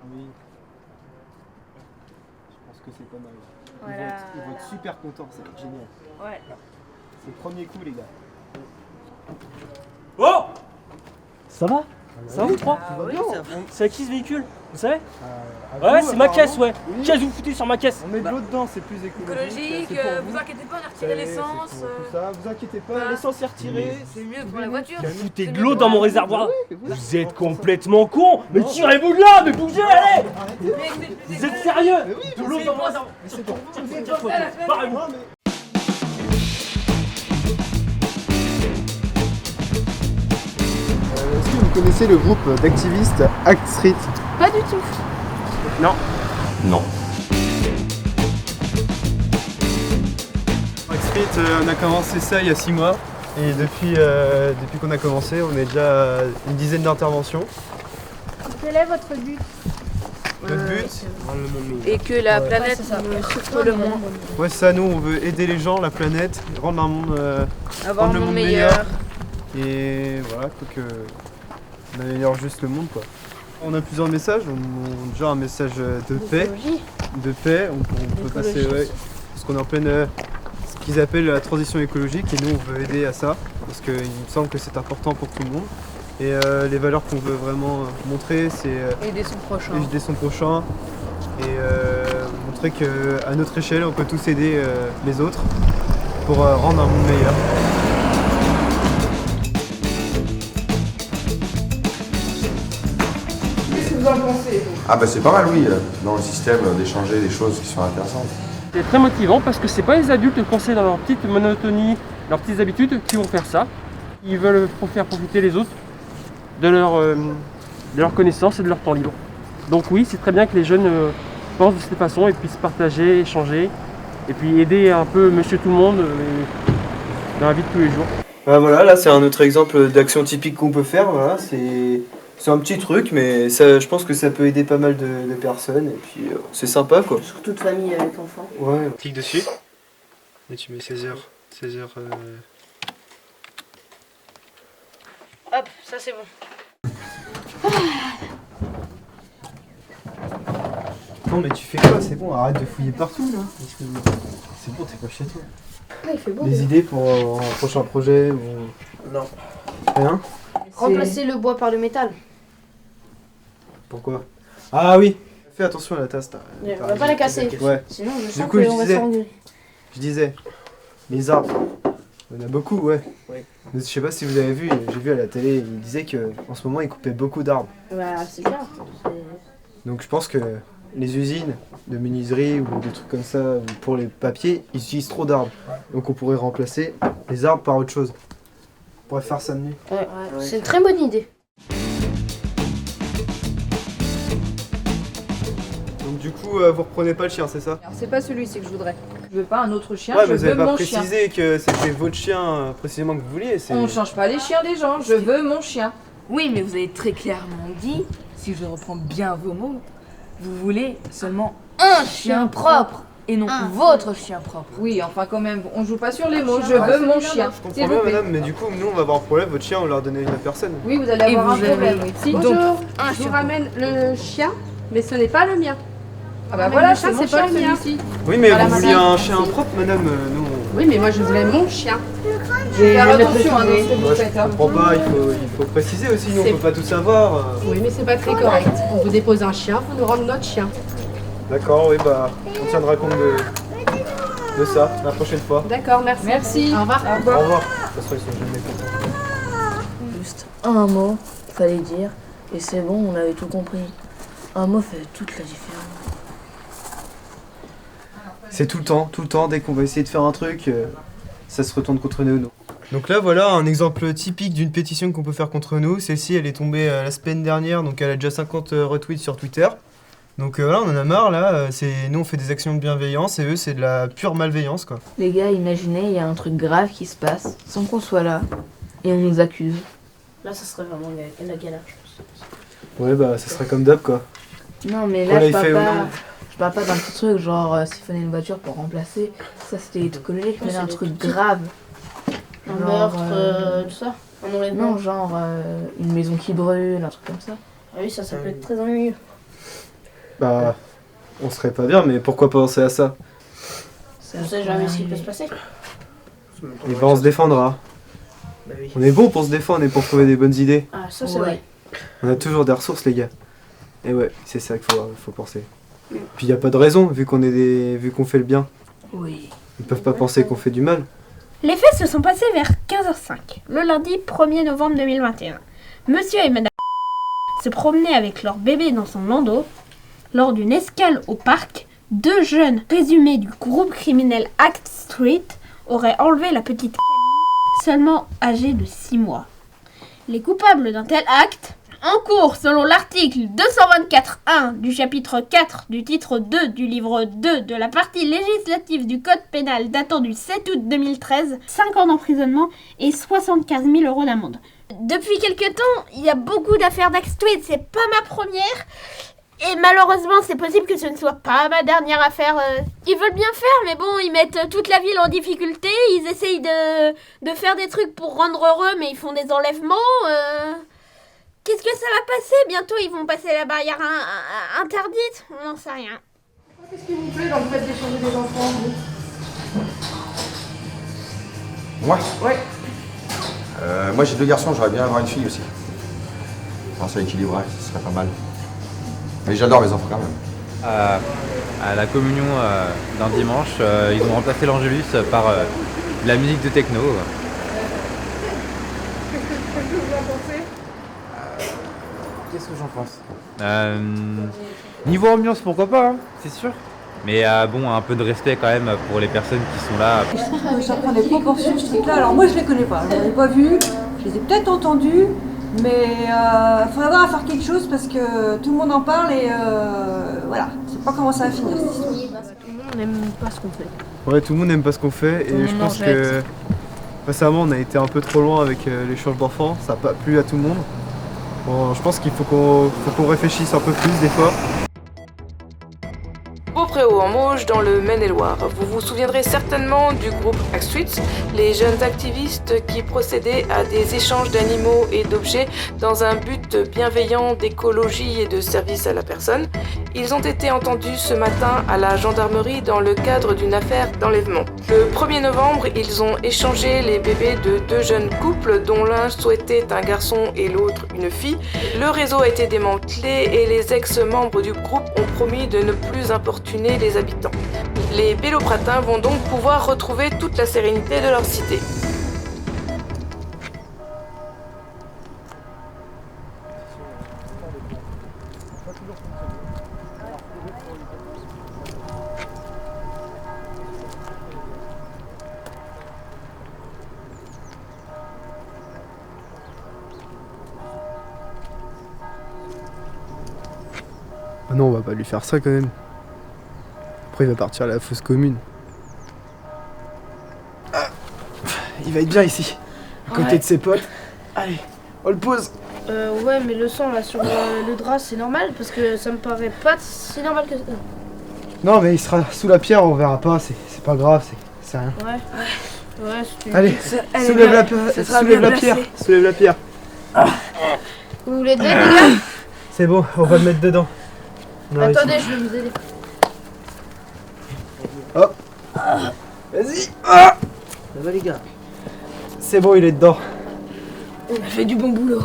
Oui. Je pense que c'est pas mal. Voilà. Ils vont être super contents, ça va être génial. Ouais. C'est le premier coup, les gars. Oh! Ça va? Ça va, vous trois? C'est à qui ce véhicule? Vous savez? À Ouais, vous, c'est ma caisse, apparemment. ouais. Oui. Qu'est-ce que vous foutez sur ma caisse? On met de l'eau dedans, c'est plus écologique. Écologique, c'est pour vous inquiétez pas, on a retiré C'est l'essence. pour tout ça, vous inquiétez pas, Voilà. l'essence est retirée. C'est mieux pour la voiture. Vous foutez C'est de mieux l'eau pour dans la mon voiture. réservoir? Oui. Vous êtes complètement con! Mais tirez-vous de là! Mais bougez, allez! Vous êtes sérieux? De l'eau dans mon réservoir? C'est pour vous. Barrez-vous. Est-ce que vous connaissez le groupe d'activistes Act Street? Pas du tout. Non. Non. Act Street, on a commencé ça il y a 6 mois. Et depuis qu'on a commencé, on est déjà à une dizaine d'interventions. Quel est votre but? Notre but, Et que la planète souffre le moins. ouais, c'est ça, nous on veut aider les gens, la planète, rendre un monde, Avoir rendre un le monde meilleur. Et voilà, faut que on améliore juste le monde quoi. On a plusieurs messages, on a déjà un message de paix, on peut passer, ouais, parce qu'on est en pleine, ce qu'ils appellent la transition écologique et nous on veut aider à ça, parce qu'il me semble que c'est important pour tout le monde. Et les valeurs qu'on veut vraiment montrer, c'est Aider son prochain. aider son prochain et montrer qu'à notre échelle on peut tous aider les autres pour rendre un monde meilleur. Ah bah c'est pas mal oui, dans le système d'échanger des choses qui sont intéressantes. C'est très motivant parce que c'est pas les adultes coincés dans leur petite monotonie, leurs petites habitudes qui vont faire ça. Ils veulent faire profiter les autres de leur connaissance et de leur temps libre. Donc oui, c'est très bien que les jeunes pensent de cette façon et puissent partager, échanger et puis aider un peu monsieur tout le monde dans la vie de tous les jours. Voilà, là c'est un autre exemple d'action typique qu'on peut faire, voilà, c'est un petit truc mais ça, je pense que ça peut aider pas mal de personnes et puis c'est sympa quoi. Sur toute famille avec enfants. Ouais. Clique dessus et tu mets 16h. 16h. Hop, ça c'est bon. Non mais tu fais quoi? C'est bon, arrête de fouiller partout là. C'est bon, t'es pas chez toi. Ouais, il fait beau. Des idées pour un prochain projet ou... Non. Rien? Remplacer le bois par le métal. Pourquoi? Ah oui. Fais attention à la tasse. On va pas la casser. Ouais. Sinon, je sens coup, je qu'on va se disais- faire engueuler. Je disais, les arbres, il y en a beaucoup, ouais. Ouais. Mais je sais pas si vous avez vu, j'ai vu à la télé, il disait qu'en ce moment ils coupaient beaucoup d'arbres. Bah, c'est bien. Donc je pense que les usines de menuiserie ou des trucs comme ça, ou pour les papiers, ils utilisent trop d'arbres. Donc on pourrait remplacer les arbres par autre chose. On pourrait faire ça de nuit. Ouais. C'est une très bonne idée. Donc du coup, vous reprenez pas le chien, c'est ça? Alors, c'est pas celui-ci que je voudrais. Je veux pas un autre chien, Ouais, je mais vous veux avez pas mon chien. précisé que c'était votre chien précisément que vous vouliez. On ne change pas les chiens des gens, je veux mon chien. Oui, mais vous avez très clairement dit, si je reprends bien vos mots, vous voulez seulement un chien propre et non votre chien propre. Oui, enfin quand même, on joue pas sur les mots, je veux mon chien. Je S'il comprends vous bien plaît. madame, mais du coup nous on va avoir un problème, votre chien on l'a redonné à la personne. Oui, vous allez avoir un vous problème. avez- Si. Donc, un Je vous chien. ramène le chien, mais ce n'est pas le mien. Ah bah mais voilà, le c'est chien, mon c'est pas chien le mien. celui-ci. Oui mais Voilà, vous vouliez madame. un chien propre madame, nous on... Oui, mais moi je voulais mon chien. Faire attention à ce que vous Moi, je faites. hein. comprends pas, il faut préciser aussi, nous on C'est- peut pas tout savoir. Oui, mais c'est pas très correct. On vous dépose un chien, vous nous rendre notre chien. D'accord, oui bah on tiendra compte de ça la prochaine fois. D'accord, merci. Merci. Au revoir. Au revoir. De toute façon ils sont jamais contents. Juste un mot, fallait dire, et c'est bon, on avait tout compris. Un mot fait toute la différence. C'est tout le temps, dès qu'on va essayer de faire un truc, ça se retourne contre nous. Donc là voilà un exemple typique d'une pétition qu'on peut faire contre nous. Celle-ci elle est tombée la semaine dernière, donc elle a déjà 50 retweets sur Twitter. Donc voilà, on en a marre là, nous on fait des actions de bienveillance et eux c'est de la pure malveillance quoi. Les gars, imaginez, il y a un truc grave qui se passe, sans qu'on soit là, et on nous accuse. Là, ça serait vraiment la galère, je pense. Ouais bah ça serait comme d'hab quoi. Non, mais Qu'on là, l'ait fait ou non. je parle pas d'un petit truc, genre siphonner une voiture pour remplacer. Ça, c'était écologique, mais Ouais, là, un c'est truc des petits- grave. Un Genre, meurtre, tout ça. Un enlèvement. Non, genre une maison qui brûle, un truc comme ça. Ah oui, ça peut être très ennuyeux. Bah, on serait pas bien, mais pourquoi pas penser à ça? On sait jamais ce qui peut se passer. Et bah on se défendra. On est bon pour se défendre et pour trouver des bonnes idées. Ah, ça c'est vrai. On a toujours des ressources, les gars. Et ouais, c'est ça qu'il faut penser. Puis y a pas de raison, vu qu'on fait le bien. Oui. Ils peuvent pas penser qu'on fait du mal. Les faits se sont passés vers 15h05, le lundi 1er novembre 2021. Monsieur et madame se promenaient avec leur bébé dans son landau. Lors d'une escale au parc, 2 jeunes présumés du groupe criminel Act Street auraient enlevé la petite Camille, seulement âgée de 6 mois. Les coupables d'un tel acte, en cours selon l'article 224.1 du chapitre 4 du titre 2 du livre 2 de la partie législative du code pénal datant du 7 août 2013, 5 ans d'emprisonnement et 75 000 € d'amende. Depuis quelque temps, il y a beaucoup d'affaires d'Act Street, c'est pas ma première. Et malheureusement, c'est possible que ce ne soit pas ma dernière affaire. Ils veulent bien faire, mais bon, ils mettent toute la ville en difficulté. Ils essayent de faire des trucs pour rendre heureux, mais ils font des enlèvements. Qu'est-ce que ça va passer? Bientôt, ils vont passer la barrière interdite. On n'en sait rien. Qu'est-ce qui vous plaît dans le fait d'échanger des enfants, vous? Moi Ouais. Moi j'ai 2 garçons, j'aurais bien avoir une fille aussi. Alors ça équilibrerait, ce serait pas mal. Mais j'adore mes enfants quand même. À la communion d'un dimanche, ils ont remplacé l'Angélus par la musique de techno. Qu'est-ce que vous en pensez? Niveau ambiance, pourquoi pas, hein, c'est sûr. Mais bon, un peu de respect quand même pour les personnes qui sont là. Je trouve que ça prend des proportions ce truc-là. Alors moi je les connais pas, je les ai pas vus, je les ai peut-être entendus, mais il faudra à faire quelque chose parce que tout le monde en parle et voilà, je sais pas comment ça va finir cette histoire. Tout le monde n'aime pas ce qu'on fait. Ouais, tout le monde n'aime pas ce qu'on fait et je pense que récemment on a été un peu trop loin avec l'échange d'enfants, ça n'a pas plu à tout le monde. Bon, je pense qu'il faut qu'on réfléchisse un peu plus des fois. Beaupréau en Mauges, dans le Maine-et-Loire. Vous vous souviendrez certainement du groupe Act Street, les jeunes activistes qui procédaient à des échanges d'animaux et d'objets dans un but bienveillant d'écologie et de service à la personne. Ils ont été entendus ce matin à la gendarmerie dans le cadre d'une affaire d'enlèvement. Le 1er novembre, ils ont échangé les bébés de 2 jeunes couples dont l'un souhaitait un garçon et l'autre une fille. Le réseau a été démantelé et les ex-membres du groupe ont promis de ne plus importuner les habitants. Les Bélopratins vont donc pouvoir retrouver toute la sérénité de leur cité. Ah non, on va pas lui faire ça quand même. Après, il va partir à la fosse commune. Ah, il va être bien ici, à côté de ses potes. Allez, on le pose. Ouais, mais le sang là sur le drap, c'est normal parce que ça me paraît pas si normal que ça. Non, mais il sera sous la pierre, on verra pas. C'est pas grave, c'est rien. Ouais, c'est une... Allez, elle est soulève bien- la pierre. ça sera Soulève bien la pierre. placé. Soulève la pierre. Vous voulez de l'aide, les gars? C'est bon, on va le mettre dedans. On a Attendez, réussi. je vais vous aider. Hop. Vas-y. Ah, Ça va les gars? c'est bon, il est dedans. On a fait du bon boulot.